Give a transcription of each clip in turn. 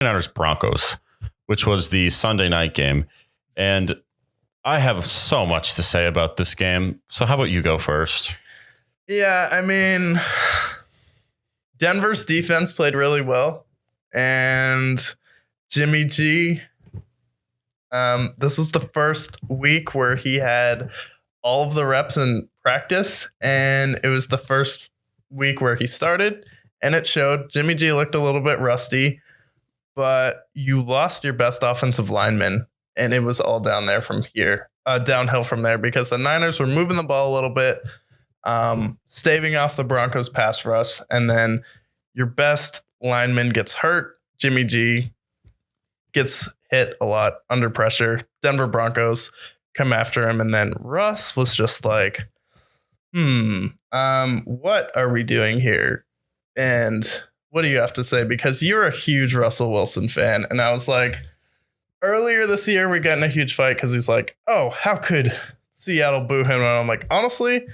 49ers Broncos, which was the Sunday night game. And I have so much to say about this game. So how about you go first? Yeah, I mean, Denver's defense played really well. And Jimmy G, this was the first week where he had all of the reps in practice. And it was the first week where he started. And it showed. Jimmy G looked a little bit rusty, but you lost your best offensive lineman, and it was all downhill from there because the Niners were moving the ball a little bit, staving off the Broncos pass rush, and then your best lineman gets hurt. Jimmy G gets hit a lot under pressure. Denver Broncos come after him, and then Russ was just like, what are we doing here? And what do you have to say? Because you're a huge Russell Wilson fan. And I was like, earlier this year, we got in a huge fight because he's like, oh, how could Seattle boo him? And I'm like, honestly,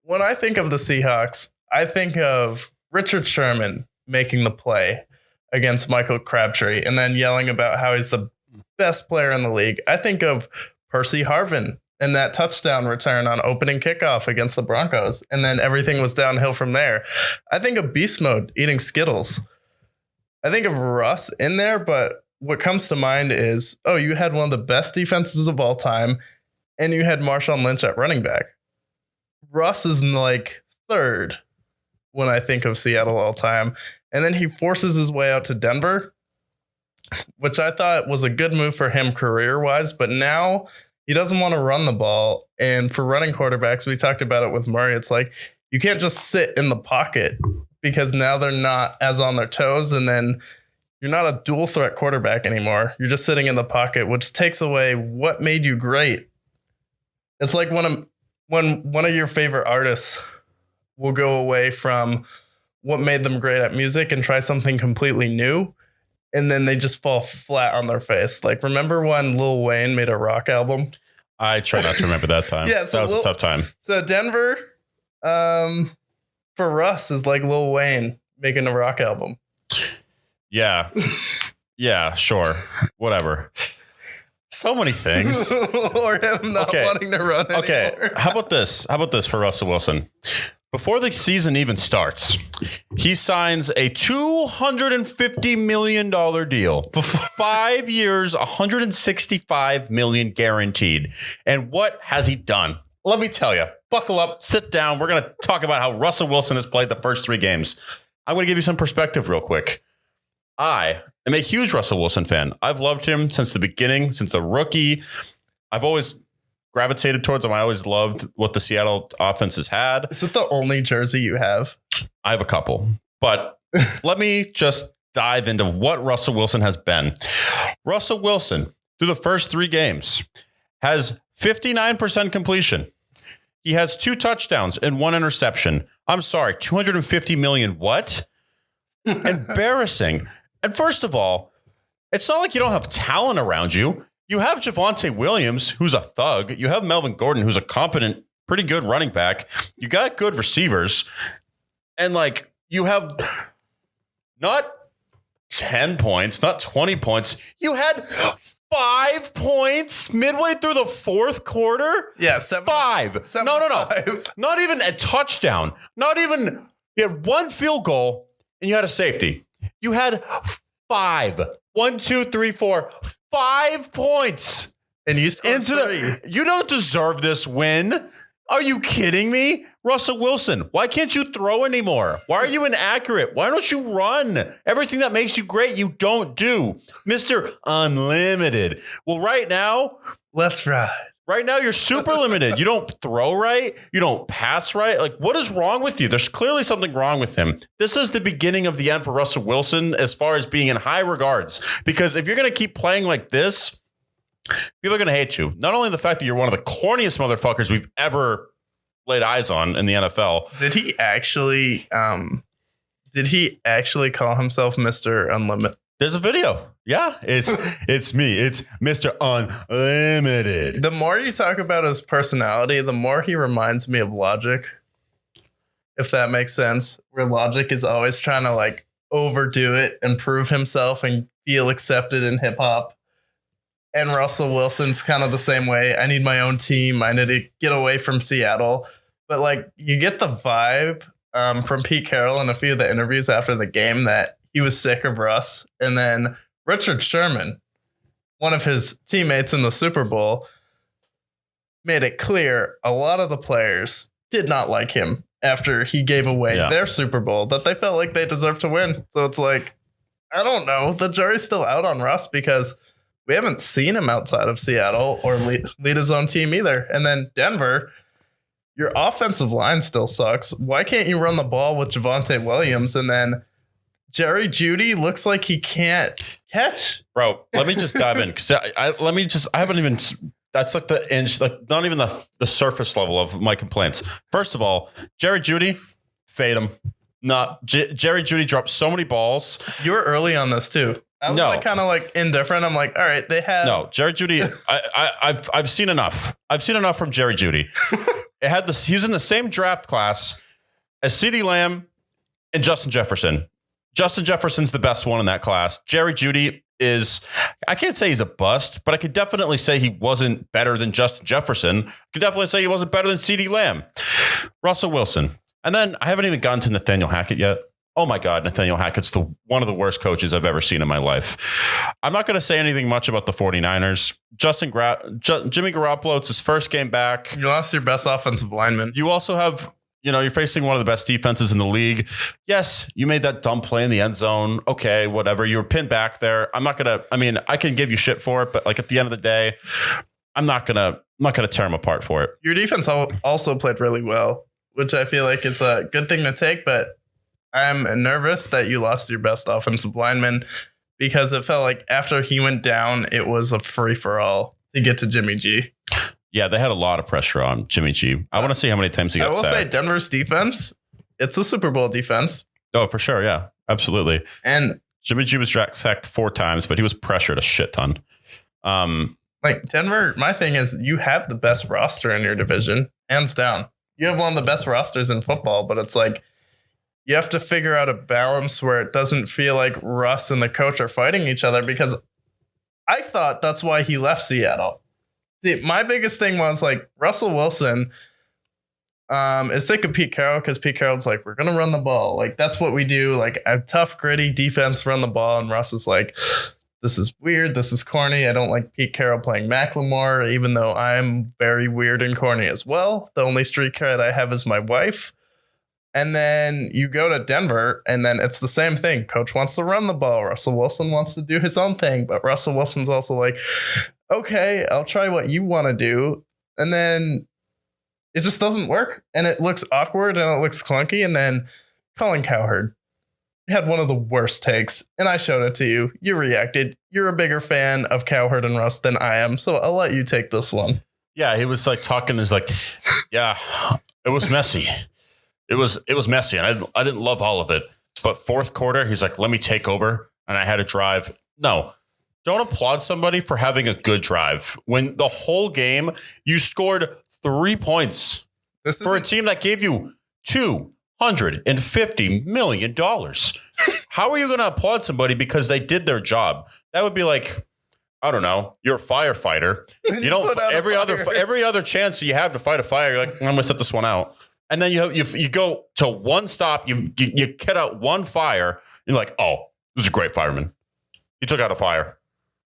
when I think of the Seahawks, I think of Richard Sherman making the play against Michael Crabtree and then yelling about how he's the best player in the league. I think of Percy Harvin and that touchdown return on opening kickoff against the Broncos. And then everything was downhill from there. I think of Beast Mode eating Skittles. I think of Russ in there, but what comes to mind is, oh, you had one of the best defenses of all time, and you had Marshawn Lynch at running back. Russ is like third when I think of Seattle all time. And then he forces his way out to Denver, which I thought was a good move for him career-wise, but now he doesn't want to run the ball. And for running quarterbacks, we talked about it with Murray. It's like you can't just sit in the pocket because now they're not as on their toes. And then you're not a dual threat quarterback anymore. You're just sitting in the pocket, which takes away what made you great. It's like when one of your favorite artists will go away from what made them great at music and try something completely new. And then they just fall flat on their face. Like, remember when Lil Wayne made a rock album? I try not to remember that time. Yeah, so that was a tough time. So Denver, for Russ, is like Lil Wayne making a rock album. Yeah. Yeah, sure. Whatever. So many things. Or him not wanting to run anymore. Okay, how about this? How about this for Russell Wilson? Before the season even starts, he signs a $250 million deal. 5 years, $165 million guaranteed. And what has he done? Let me tell you. Buckle up, sit down. We're going to talk about how Russell Wilson has played the first 3 games. I'm going to give you some perspective real quick. I am a huge Russell Wilson fan. I've loved him since the beginning, since a rookie. I've always gravitated towards him. I always loved what the Seattle offense has had. Is it the only jersey you have? I have a couple, but let me just dive into what Russell Wilson has been. Russell Wilson, through the first 3 games, has 59% completion. He has 2 touchdowns and 1 interception. I'm sorry, $250 million. What? Embarrassing. And first of all, it's not like you don't have talent around you. You have Javonte Williams, who's a thug. You have Melvin Gordon, who's a competent, pretty good running back. You got good receivers. And like, you have not 10 points, not 20 points. You had 5 points midway through the 4th quarter. Yeah, 5. No. Not even a touchdown. Not even, you had 1 field goal and you had a safety. You had 5. 1, 2, 3, 4. 5 points. And you scored 3. You don't deserve this win. Are you kidding me? Russell Wilson, why can't you throw anymore? Why are you inaccurate? Why don't you run? Everything that makes you great, you don't do. Mr. Unlimited. Well, right now, let's ride. Right now, you're super limited. You don't throw right. You don't pass right. Like, what is wrong with you? There's clearly something wrong with him. This is the beginning of the end for Russell Wilson as far as being in high regards. Because if you're going to keep playing like this, people are going to hate you. Not only the fact that you're one of the corniest motherfuckers we've ever laid eyes on in the NFL. Did he actually call himself Mr. Unlimited? There's a video. Yeah, it's me. It's Mr. Unlimited. The more you talk about his personality, the more he reminds me of Logic. If that makes sense. Where Logic is always trying to like overdo it and prove himself and feel accepted in hip hop. And Russell Wilson's kind of the same way. I need my own team. I need to get away from Seattle. But like you get the vibe from Pete Carroll in a few of the interviews after the game that he was sick of Russ. And then Richard Sherman, one of his teammates in the Super Bowl, made it clear a lot of the players did not like him after he gave away their Super Bowl, that they felt like they deserved to win. So it's like, I don't know. The jury's still out on Russ because we haven't seen him outside of Seattle or lead his own team either. And then Denver, your offensive line still sucks. Why can't you run the ball with Javonte Williams? And then Jerry Jeudy looks like he can't catch. Bro, let me just dive in. Because I haven't even... That's like the inch, like not even the surface level of my complaints. First of all, Jerry Jeudy, fade him. Jerry Jeudy dropped so many balls. You were early on this too. I was like kind of like indifferent. I'm like, all right, they have Jerry Jeudy. I've seen enough. I've seen enough from Jerry Jeudy. He was in the same draft class as CeeDee Lamb and Justin Jefferson. Justin Jefferson's the best one in that class. Jerry Jeudy is, I can't say he's a bust, but I could definitely say he wasn't better than Justin Jefferson. I could definitely say he wasn't better than CeeDee Lamb. Russell Wilson. And then I haven't even gotten to Nathaniel Hackett yet. Oh my God, Nathaniel Hackett's one of the worst coaches I've ever seen in my life. I'm not going to say anything much about the 49ers. Jimmy Garoppolo, it's his first game back. You lost your best offensive lineman. You also have... you're facing one of the best defenses in the league. Yes, you made that dumb play in the end zone. Okay, whatever. You were pinned back there. I can give you shit for it, but like at the end of the day, I'm not gonna tear him apart for it. Your defense also played really well, which I feel like is a good thing to take, but I'm nervous that you lost your best offensive lineman because it felt like after he went down, it was a free-for-all to get to Jimmy G. Yeah, they had a lot of pressure on Jimmy G. I want to see how many times he got sacked. I will say Denver's defense, it's a Super Bowl defense. Oh, for sure. Yeah, absolutely. And Jimmy G was sacked 4 times, but he was pressured a shit ton. Like Denver, my thing is you have the best roster in your division, hands down. You have one of the best rosters in football, but it's like you have to figure out a balance where it doesn't feel like Russ and the coach are fighting each other, because I thought that's why he left Seattle. See, my biggest thing was like Russell Wilson is sick of Pete Carroll because Pete Carroll's like, we're going to run the ball. Like, that's what we do. Like a tough, gritty defense, run the ball. And Russ is like, this is weird. This is corny. I don't like Pete Carroll playing Macklemore, even though I'm very weird and corny as well. The only street cred I have is my wife. And then you go to Denver, and then it's the same thing. Coach wants to run the ball. Russell Wilson wants to do his own thing. But Russell Wilson's also like, okay, I'll try what you want to do. And then it just doesn't work. And it looks awkward and it looks clunky. And then Colin Cowherd had one of the worst takes. And I showed it to you. You reacted. You're a bigger fan of Cowherd and Russ than I am. So I'll let you take this one. Yeah, he was like talking. Is like, yeah, it was messy. It was messy, and I didn't love all of it. But fourth quarter, he's like, let me take over, and I had a drive. No, don't applaud somebody for having a good drive when the whole game you scored 3 points for a team that gave you $250 million. How are you going to applaud somebody because they did their job? That would be like, I don't know, you're a firefighter. You don't every other chance you have to fight a fire, you're like, I'm going to set this one out. And then you go to one stop, you get out one fire. You're like, oh, this is a great fireman. He took out a fire.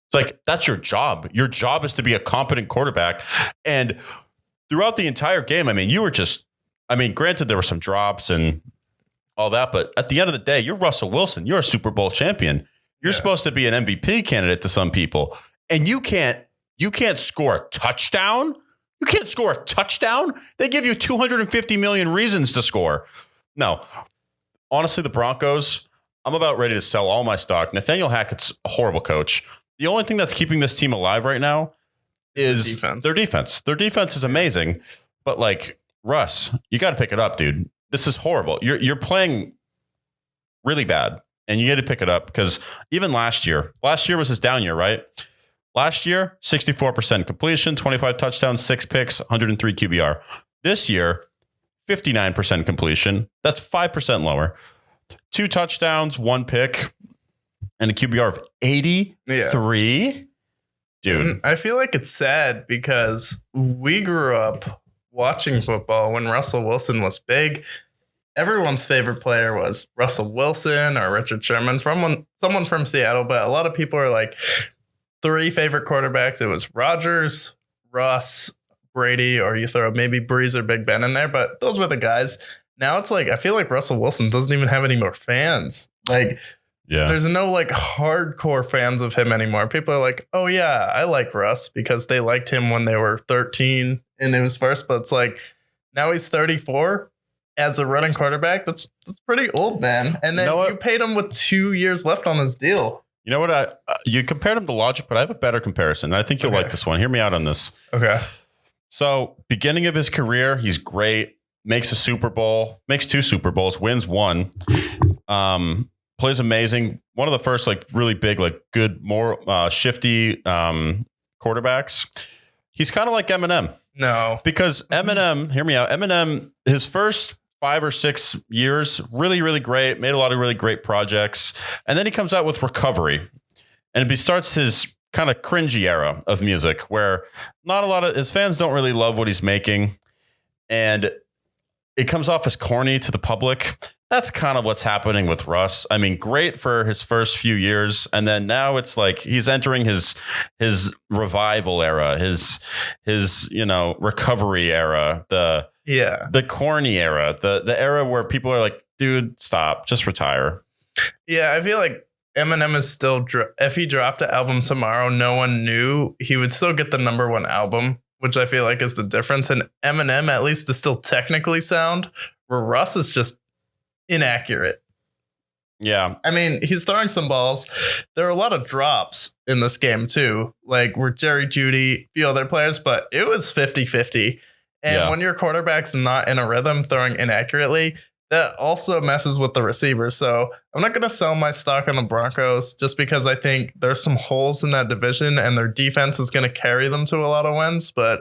It's like, that's your job. Your job is to be a competent quarterback. And throughout the entire game, you were just, granted there were some drops and all that, but at the end of the day, you're Russell Wilson. You're a Super Bowl champion. You're supposed to be an MVP candidate to some people. And you can't score a touchdown. You can't score a touchdown. They give you 250 million reasons to score. No, honestly, the Broncos, I'm about ready to sell all my stock. Nathaniel Hackett's a horrible coach. The only thing that's keeping this team alive right now is their defense. Their defense is amazing. But like, Russ, you got to pick it up, dude. This is horrible. You're playing really bad, and you got to pick it up because even last year was his down year, right? Last year, 64% completion, 25 touchdowns, 6 picks, 103 QBR. This year, 59% completion. That's 5% lower. 2 touchdowns, 1 pick. and a QBR of 83. Dude. And I feel like it's sad because we grew up watching football when Russell Wilson was big. Everyone's favorite player was Russell Wilson or Richard Sherman, someone from Seattle. But a lot of people are like 3 favorite quarterbacks. It was Rodgers, Russ, Brady, or you throw maybe Breeze or Big Ben in there. But those were the guys. Now it's like I feel like Russell Wilson doesn't even have any more fans. Like, there's no like hardcore fans of him anymore. People are like, oh, yeah, I like Russ because they liked him when they were 13 and it was first. But it's like now he's 34 as a running quarterback. That's pretty old, man. And then you paid him with 2 years left on his deal. You know what? You compared him to Logic, but I have a better comparison. I think you'll like this one. Hear me out on this. Okay. So beginning of his career, he's great. Makes a Super Bowl, makes 2 Super Bowls, wins 1. Plays amazing. One of the first like really big, like good, more shifty quarterbacks. He's kind of like Eminem. No. Because Eminem, hear me out. Eminem, his first 5 or 6 years, really, really great. Made a lot of really great projects. And then he comes out with Recovery. And he starts his kind of cringy era of music where not a lot of his fans don't really love what he's making. And it comes off as corny to the public. That's kind of what's happening with Russ. I mean, great for his first few years. And then now it's like he's entering his revival era, his recovery era, the corny era, the era where people are like, dude, stop, just retire. Yeah, I feel like Eminem is still, if he dropped an album tomorrow, no one knew, he would still get the #1 album, which I feel like is the difference. And Eminem at least is still technically sound, where Russ is just inaccurate. Yeah. I mean, he's throwing some balls. There are a lot of drops in this game too, like with Jerry Jeudy, a few other players, but it was 50-50. And when your quarterback's not in a rhythm throwing inaccurately, that also messes with the receivers. So I'm not going to sell my stock on the Broncos just because I think there's some holes in that division and their defense is going to carry them to a lot of wins. But